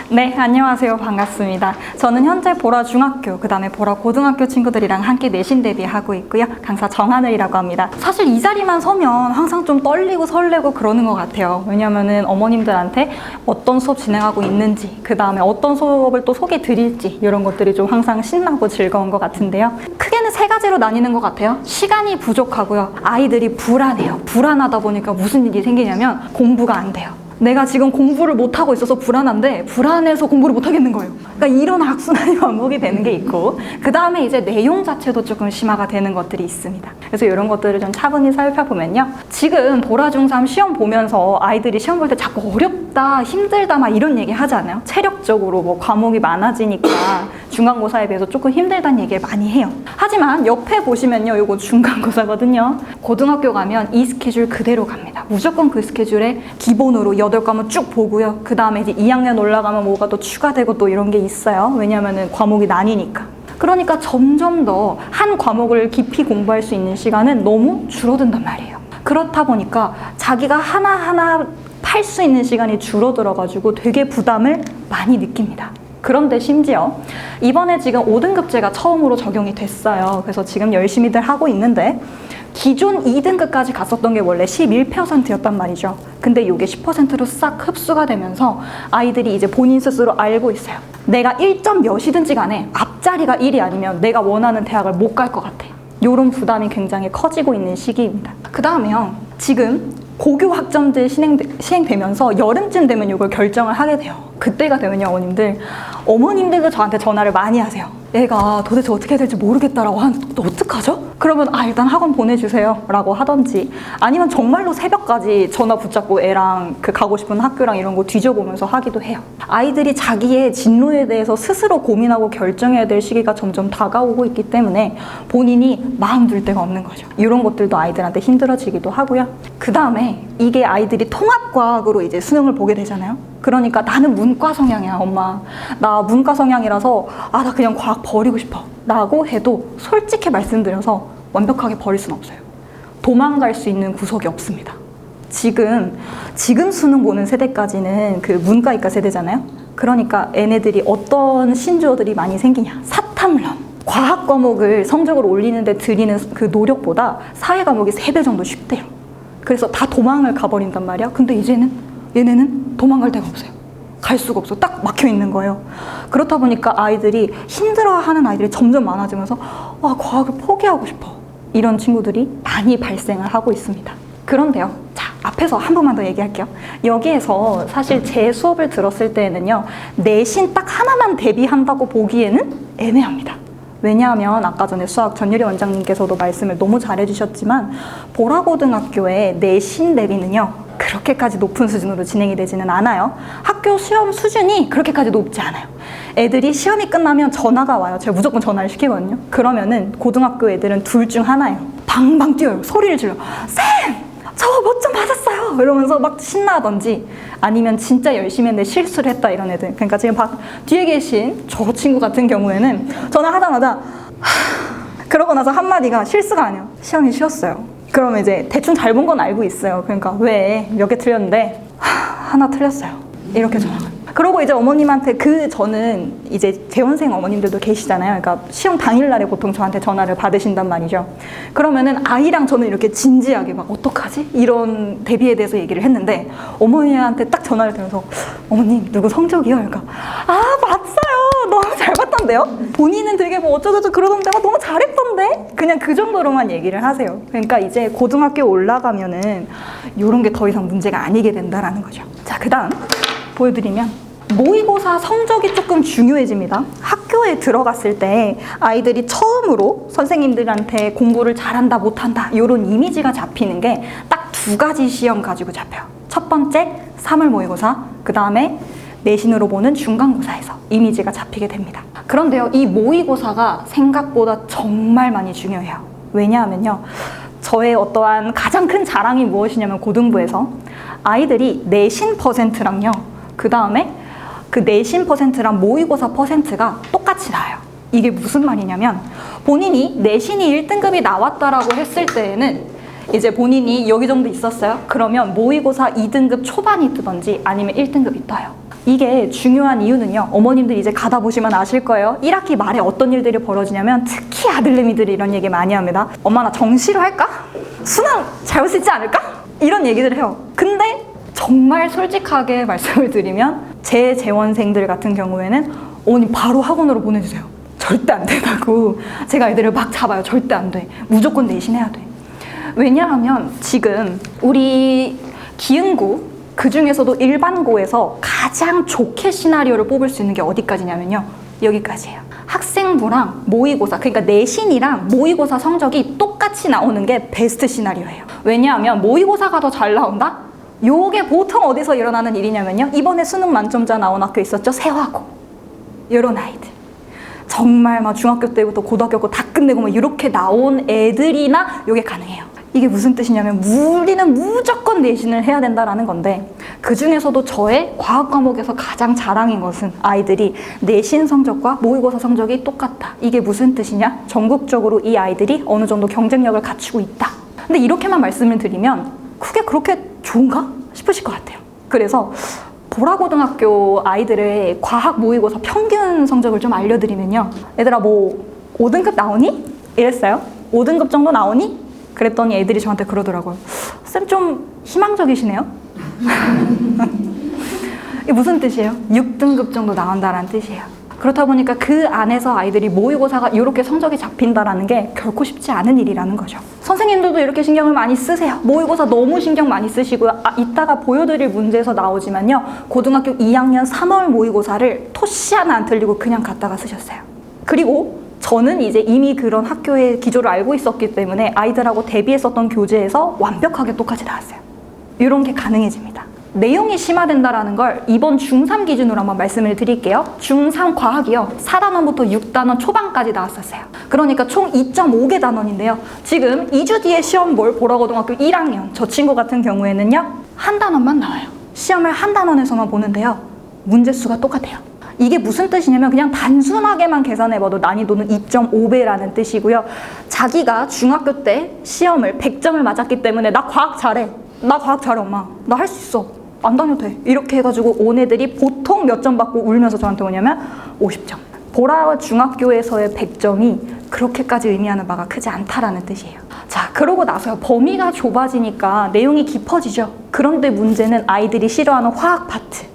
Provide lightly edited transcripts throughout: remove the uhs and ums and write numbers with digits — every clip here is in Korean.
네, 안녕하세요. 반갑습니다. 저는 현재 보라 중학교, 그 다음에 보라 고등학교 친구들이랑 함께 내신 대비하고 있고요. 강사 정하늘이라고 합니다. 사실 이 자리만 서면 항상 좀 떨리고 설레고 그러는 것 같아요. 왜냐면은 어머님들한테 어떤 수업 진행하고 있는지, 그 다음에 어떤 수업을 또 소개 드릴지, 이런 것들이 좀 항상 신나고 즐거운 것 같은데요. 크게는 세 가지로 나뉘는 것 같아요. 시간이 부족하고요. 아이들이 불안해요. 불안하다 보니까 무슨 일이 생기냐면 공부가 안 돼요. 내가 지금 공부를 못하고 있어서 불안한데 불안해서 공부를 못하겠는 거예요. 그러니까 이런 악순환이 반복이 되는 게 있고, 그 다음에 이제 내용 자체도 조금 심화가 되는 것들이 있습니다. 그래서 이런 것들을 좀 차분히 살펴보면요. 지금 보라 중3 시험 보면서 아이들이 시험 볼 때 자꾸 어렵다, 힘들다 막 이런 얘기 하지 않아요? 체력적으로 뭐 과목이 많아지니까 중간고사에 비해서 조금 힘들다는 얘기를 많이 해요. 하지만 옆에 보시면요. 이거 중간고사거든요. 고등학교 가면 이 스케줄 그대로 갑니다. 무조건 그 스케줄에 기본으로 8과목 쭉 보고요. 그 다음에 이제 2학년 올라가면 뭐가 또 추가되고 또 이런 게 있어요. 왜냐면은 과목이 나뉘니까. 그러니까 점점 더 한 과목을 깊이 공부할 수 있는 시간은 너무 줄어든단 말이에요. 그렇다 보니까 자기가 하나하나 팔 수 있는 시간이 줄어들어가지고 되게 부담을 많이 느낍니다. 그런데 심지어 이번에 지금 5등급제가 처음으로 적용이 됐어요. 그래서 지금 열심히들 하고 있는데 기존 2등급까지 갔었던 게 원래 11%였단 말이죠. 근데 이게 10%로 싹 흡수가 되면서 아이들이 이제 본인 스스로 알고 있어요. 내가 1점 몇이든지 간에 앞자리가 1이 아니면 내가 원하는 대학을 못 갈 것 같아. 이런 부담이 굉장히 커지고 있는 시기입니다. 그 다음에요. 지금 고교 학점제 시행되면서 여름쯤 되면 이걸 결정을 하게 돼요. 그때가 되면요, 어머님들도 저한테 전화를 많이 하세요. 애가 도대체 어떻게 해야 될지 모르겠다라고 하는데 어떡하죠? 그러면 일단 학원 보내주세요 라고 하던지, 아니면 정말로 새벽까지 전화 붙잡고 애랑 그 가고 싶은 학교랑 이런 거 뒤져보면서 하기도 해요. 아이들이 자기의 진로에 대해서 스스로 고민하고 결정해야 될 시기가 점점 다가오고 있기 때문에 본인이 마음 둘 데가 없는 거죠. 이런 것들도 아이들한테 힘들어지기도 하고요. 그 다음에 이게 아이들이 통합과학으로 이제 수능을 보게 되잖아요. 그러니까 나는 문과 성향이야, 엄마. 나 문과 성향이라서 나 그냥 과학 버리고 싶어 라고 해도 솔직히 말씀드려서 완벽하게 버릴 수는 없어요. 도망갈 수 있는 구석이 없습니다. 지금 수능 보는 세대까지는 그 문과이과 세대잖아요. 그러니까 얘네들이 어떤 신조어들이 많이 생기냐. 사탐론. 과학 과목을 성적을 올리는 데 들이는 그 노력보다 사회 과목이 3배 정도 쉽대요. 그래서 다 도망을 가버린단 말이야. 근데 이제는 얘네는 도망갈 데가 없어요. 갈 수가 없어. 딱 막혀 있는 거예요. 그렇다 보니까 아이들이 힘들어하는 아이들이 점점 많아지면서 과학을 포기하고 싶어. 이런 친구들이 많이 발생을 하고 있습니다. 그런데요. 자, 앞에서 한 번만 더 얘기할게요. 여기에서 사실 제 수업을 들었을 때는요. 내신 딱 하나만 대비한다고 보기에는 애매합니다. 왜냐하면 아까 전에 수학 전유리 원장님께서도 말씀을 너무 잘해주셨지만 보라고등학교의 내신 대비는요. 그렇게까지 높은 수준으로 진행이 되지는 않아요. 학교 시험 수준이 그렇게까지 높지 않아요. 애들이 시험이 끝나면 전화가 와요. 제가 무조건 전화를 시키거든요. 그러면은 고등학교 애들은 둘 중 하나예요. 방방 뛰어요. 소리를 질러. 쌤! 저 몇 점 받았어요! 이러면서 막 신나던지, 아니면 진짜 열심히 했는데 실수를 했다, 이런 애들. 그러니까 지금 뒤에 계신 저 친구 같은 경우에는 전화하자마자 그러고 나서 한마디가 실수가 아니에요. 시험이 쉬웠어요. 그러면 이제 대충 잘 본 건 알고 있어요. 그러니까 왜? 몇 개 틀렸는데 하나 틀렸어요. 이렇게 전화가. 그러고 이제 어머님한테 저는 이제 재원생 어머님들도 계시잖아요. 그러니까 시험 당일날에 보통 저한테 전화를 받으신단 말이죠. 그러면은 아이랑 저는 이렇게 진지하게 막 어떡하지? 이런 대비에 대해서 얘기를 했는데 어머니한테 딱 전화를 드려서 어머님 누구 성적이요? 그러니까 봤어요. 너무 잘 봤던데요? 본인은 되게 뭐 어쩌고저쩌고 그러던데 너무 잘했던데? 그냥 그 정도로만 얘기를 하세요. 그러니까 이제 고등학교 올라가면은 이런 게 더 이상 문제가 아니게 된다라는 거죠. 자, 그 다음 보여드리면 모의고사 성적이 조금 중요해집니다. 학교에 들어갔을 때 아이들이 처음으로 선생님들한테 공부를 잘한다 못한다 이런 이미지가 잡히는 게 딱 2가지 시험 가지고 잡혀요. 첫 번째 3월 모의고사, 그 다음에 내신으로 보는 중간고사에서 이미지가 잡히게 됩니다. 그런데요, 이 모의고사가 생각보다 정말 많이 중요해요. 왜냐하면요, 저의 어떠한 가장 큰 자랑이 무엇이냐면 고등부에서 아이들이 내신 퍼센트랑요, 그 다음에 그 내신 퍼센트랑 모의고사 퍼센트가 똑같이 나와요. 이게 무슨 말이냐면 본인이 내신이 1등급이 나왔다라고 했을 때에는 이제 본인이 여기 정도 있었어요. 그러면 모의고사 2등급 초반이 뜨던지 아니면 1등급이 떠요. 이게 중요한 이유는요, 어머님들 이제 가다 보시면 아실 거예요. 1학기 말에 어떤 일들이 벌어지냐면 특히 아들내미들이 이런 얘기 많이 합니다. 엄마 나 정시로 할까? 수능 잘 수 있지 않을까? 이런 얘기들을 해요. 근데 정말 솔직하게 말씀을 드리면 제 재원생들 같은 경우에는 어머님 바로 학원으로 보내주세요. 절대 안 된다고. 제가 애들을 막 잡아요. 절대 안 돼. 무조건 내신해야 돼. 왜냐하면 지금 우리 기흥고 그 중에서도 일반고에서 가장 좋게 시나리오를 뽑을 수 있는 게 어디까지냐면요, 여기까지예요. 학생부랑 모의고사, 그러니까 내신이랑 모의고사 성적이 똑같이 나오는 게 베스트 시나리오예요. 왜냐하면 모의고사가 더 잘 나온다? 요게 보통 어디서 일어나는 일이냐면요, 이번에 수능 만점자 나온 학교 있었죠? 세화고. 이런 아이들. 정말 막 중학교 때부터 고등학교 거 다 끝내고 막 이렇게 나온 애들이나 요게 가능해요. 이게 무슨 뜻이냐면 우리는 무조건 내신을 해야 된다라는 건데, 그 중에서도 저의 과학 과목에서 가장 자랑인 것은 아이들이 내신 성적과 모의고사 성적이 똑같다. 이게 무슨 뜻이냐? 전국적으로 이 아이들이 어느 정도 경쟁력을 갖추고 있다. 근데 이렇게만 말씀을 드리면 그게 그렇게 좋은가 싶으실 것 같아요. 그래서 보라고등학교 아이들의 과학 모의고사 평균 성적을 좀 알려드리면요, 얘들아 뭐 5등급 나오니? 이랬어요. 5등급 정도 나오니? 그랬더니 애들이 저한테 그러더라고요. 쌤 좀 희망적이시네요? 이게 무슨 뜻이에요? 6등급 정도 나온다라는 뜻이에요. 그렇다 보니까 그 안에서 아이들이 모의고사가 이렇게 성적이 잡힌다라는 게 결코 쉽지 않은 일이라는 거죠. 선생님들도 이렇게 신경을 많이 쓰세요. 모의고사 너무 신경 많이 쓰시고요. 이따가 보여드릴 문제에서 나오지만요, 고등학교 2학년 3월 모의고사를 토시 하나 안 틀리고 그냥 갖다가 쓰셨어요. 그리고 저는 이제 이미 그런 학교의 기조를 알고 있었기 때문에 아이들하고 대비했었던 교재에서 완벽하게 똑같이 나왔어요. 이런 게 가능해집니다. 내용이 심화된다라는 걸 이번 중3 기준으로 한번 말씀을 드릴게요. 중3 과학이요, 4단원부터 6단원 초반까지 나왔었어요. 그러니까 총 2.5개 단원인데요. 지금 2주 뒤에 시험 볼 보라고등학교 1학년 저 친구 같은 경우에는요, 한 단원만 나와요. 시험을 한 단원에서만 보는데요, 문제 수가 똑같아요. 이게 무슨 뜻이냐면 그냥 단순하게만 계산해봐도 난이도는 2.5배라는 뜻이고요. 자기가 중학교 때 시험을 100점을 맞았기 때문에 나 과학 잘해. 나 과학 잘해 엄마. 나 할 수 있어. 안 다녀도 돼. 이렇게 해가지고 온 애들이 보통 몇 점 받고 울면서 저한테 오냐면 50점. 보라 중학교에서의 100점이 그렇게까지 의미하는 바가 크지 않다라는 뜻이에요. 자, 그러고 나서요, 범위가 좁아지니까 내용이 깊어지죠. 그런데 문제는 아이들이 싫어하는 화학 파트.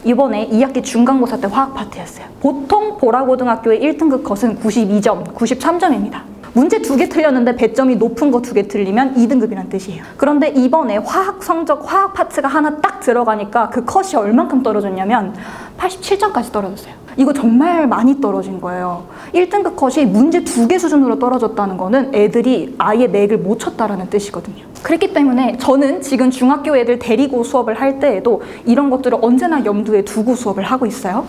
이번에 2학기 중간고사 때 화학 파트였어요. 보통 보라고등학교의 1등급 컷은 92점, 93점입니다. 문제 2개 틀렸는데 배점이 높은 거 2개 틀리면 2등급이란 뜻이에요. 그런데 이번에 화학 성적, 화학 파트가 하나 딱 들어가니까 그 컷이 얼만큼 떨어졌냐면 87점까지 떨어졌어요. 이거 정말 많이 떨어진 거예요. 1등급 컷이 문제 2개 수준으로 떨어졌다는 거는 애들이 아예 맥을 못 쳤다라는 뜻이거든요. 그렇기 때문에 저는 지금 중학교 애들 데리고 수업을 할 때에도 이런 것들을 언제나 염두에 두고 수업을 하고 있어요.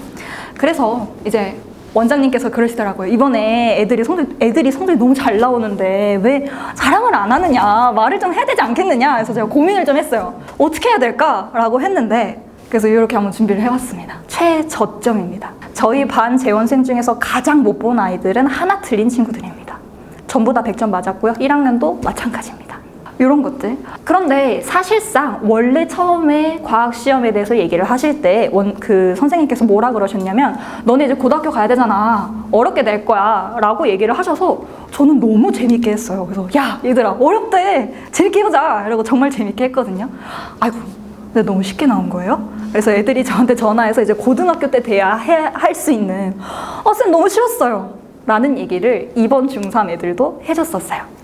그래서 이제 원장님께서 그러시더라고요. 이번에 애들이 성적이 너무 잘 나오는데 왜 자랑을 안 하느냐, 말을 좀 해야 되지 않겠느냐 해서 제가 고민을 좀 했어요. 어떻게 해야 될까라고 했는데, 그래서 이렇게 한번 준비를 해봤습니다. 최저점입니다. 저희 반 재원생 중에서 가장 못 본 아이들은 하나 틀린 친구들입니다. 전부 다 100점 맞았고요. 1학년도 마찬가지입니다. 이런 것들. 그런데 사실상 원래 처음에 과학 시험에 대해서 얘기를 하실 때 그 선생님께서 뭐라 그러셨냐면, 너네 이제 고등학교 가야 되잖아. 어렵게 될 거야. 라고 얘기를 하셔서 저는 너무 재밌게 했어요. 그래서 야 얘들아 어렵대. 재밌게 해보자. 이러고 정말 재밌게 했거든요. 아이고 근데 너무 쉽게 나온 거예요. 그래서 애들이 저한테 전화해서 이제 고등학교 때 돼야 할 수 있는 쌤 너무 쉬웠어요 라는 얘기를 이번 중3 애들도 해줬었어요.